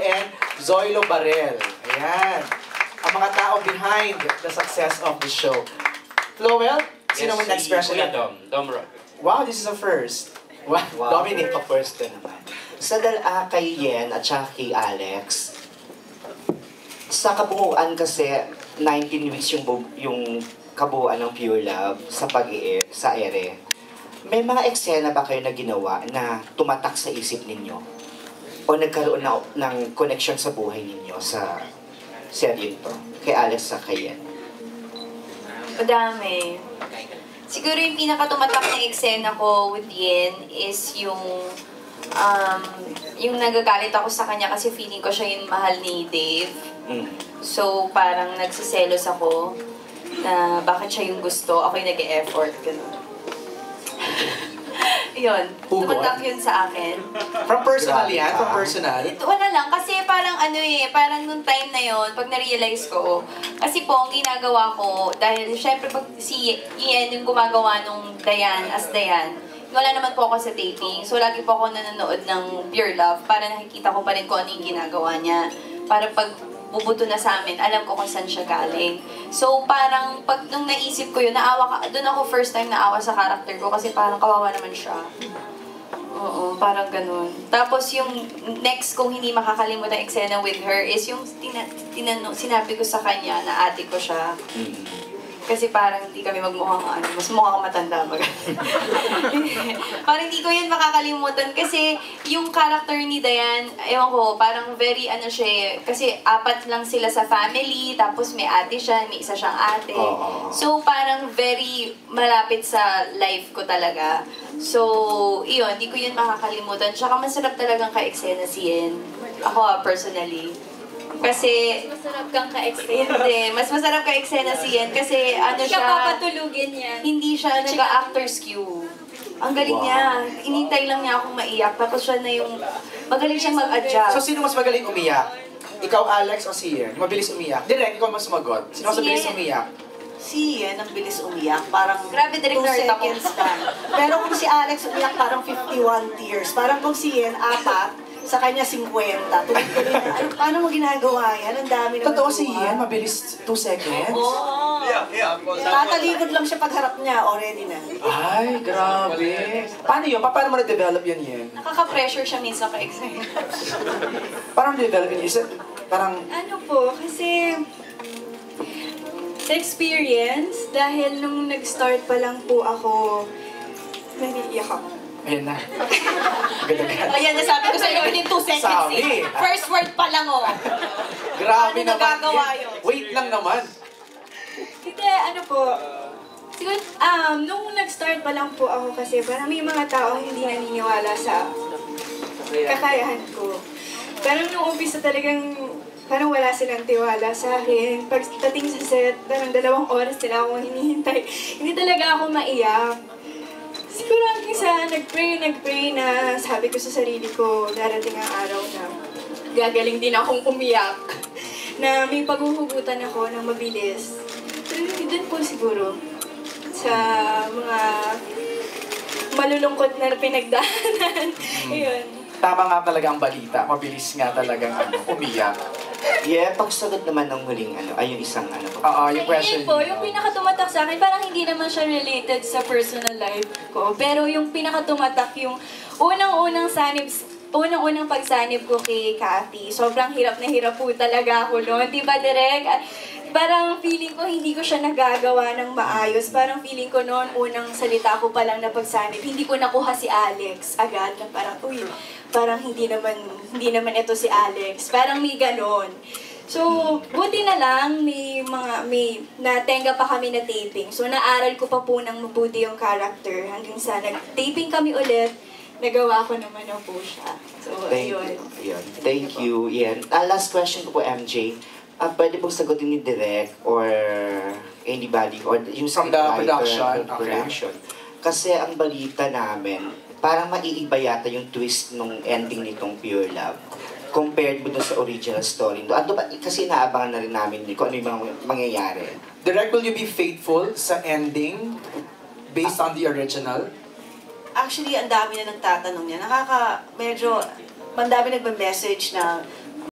and Zoilo Barrel. Ayan. Ang mga tao behind the success of the show. Flowell, sino mo next question? Dom Rock. Wow, this is a first. Wow, Dominic. Pa-first ka naman. Sa kay Yen at saka kay Alex, sa kabuuan kasi 19 weeks yung kabuuan ng Pure Love sa sa ere. May mga eksena ba kayo na ginawa na tumatak sa isip ninyo? O nagkaroon ng connection sa buhay ninyo sa serye ito? Kay Alex sa kay Yen. Madami. Siguro yung pinakatumatak na eksena ko with Yen is yung nagagalit ako sa kanya kasi feeling ko siya yung mahal ni Dave. So, parang nagsiselos ako na bakit siya yung gusto, ako yung nag-e-effort. Ganun. Yun. Tumatak yun sa akin. From personal yan? From personal? Wala lang. Kasi parang parang nung time na yon pag na-realize ko, kasi po, ang ginagawa ko, dahil syempre pag si Ian yung gumagawa nung Dayan, as Dayan, wala naman po ako sa taping. So, lagi po ako nanonood ng Pure Love para nakikita ko pa rin kung ano yung ginagawa niya. Para pag bubuto na sa amin, alam ko kung saan siya galing. So, parang, pag nung naisip ko yun, doon ako first time naawa sa character ko kasi parang kawawa naman siya. Oo, parang ganun. Tapos yung next kong hindi makakalimutan eksena with her is yung sinabi ko sa kanya na ate ko siya. Kasi parang hindi kami magmukhang mas mukha akong matanda ba? Parang hindi ko yun makakalimutan kasi yung character ni Dayan, ewan ko, parang very siya, kasi 4 lang sila sa family, tapos may ate siya, may isa siyang ate. So parang very malapit sa life ko talaga. So, iyon, hindi ko yun makakalimutan. Tsaka masarap talagang ka-eksena si Yen. Ako personally. Kasi, masarap kang ka-eksena. Hindi, mas masarap ka-eksena si Yen kasi siya, papatulugin yan. hindi siya nag-actor's cue. Ang galing niya. Inintay lang niya akong maiyak. Tapos siya na yung, magaling siyang mag-adjust. So, sino mas magaling umiyak? Ikaw, Alex, o si Yen? Mabilis umiyak? Direct, ikaw mas sumagot. Sino mas mabilis umiyak? Si Yen ang bilis umiyak, parang grabe, 2 seconds lang. Pero kung si Alex umiyak, parang 51 tears. Parang kung si Yen, 4, sa kanya 50. Tuloy-tuloy na. Paano mo ginagawa yan? Ang dami naman. Totoo si Yen, mabilis 2 seconds? Oo. Tatalikod lang siya pagharap niya, already na. Ay, grabe. Paano yun? Paano mo na-develop yan, Yen? Nakaka-pressure siya minsan ka-excited. Paano na-develop yun? Parang... Ano po, kasi... sa experience, dahil nung nag-start pa lang po ako, naniiyak ako. Ayan na. Agad-agad. Ayan, nasabi ko sa'yo, within 2 seconds Sabi. First word pa lang, oh. Grabe Paano naman. nagagawa yun? Wait lang naman. Hindi, ano po, siguro, nung nag-start pa lang po ako kasi parang may mga tao hindi naniniwala sa kakayahan ko. Pero nung umpisa talagang parang wala silang tiwala sa akin. Pagdating sa set, parang 2 oras nila akong hinihintay. Hindi talaga ako maiyak. Siguro hanggang sa nag-pray na sabi ko sa sarili ko, darating ang araw na gagaling din akong umiyak. Na may paghuhugutan ako ng mabilis. Pero doon po siguro sa mga malulungkot na pinagdaanan. Ayun. Tama nga talaga ang balita. Mabilis nga talagang umiyak. Yeah, pagsagot naman ng huling ay yung isang yung question. Ayun po, yung pinakatumatak sa akin, parang hindi naman siya related sa personal life ko. Pero yung pinakatumatak, yung unang-unang pagsanib ko kay Kathy, sobrang hirap na hirap po talaga ako noon. Di ba, Direk? Parang feeling ko hindi ko siya nagagawa ng maayos. Parang feeling ko noon, unang salita ko pa lang na pagsanib, hindi ko nakuha si Alex agad. Na parang, parang hindi naman ito si Alex. Parang may ganon. So, buti na lang, may natenga pa kami na taping. So, naaral ko pa po ng mabuti yung character. Hanggang sa nag-taping kami ulit, nagawa ko naman na po siya. So, ayun. Thank you, Ian. Last question ko po, MJ. Pwede pong sagutin ni Direk or anybody or yung from the production. Production. Kasi ang balita namin, parang maiiba yata yung twist nung ending nitong Pure Love compared mo dun sa original story. Kasi naabangan na rin namin kung ano yung mga mangyayari. Direk, will you be faithful sa ending based on the original? Actually, ang dami na nagtatanong niya. Medyo, ang dami nagme-message na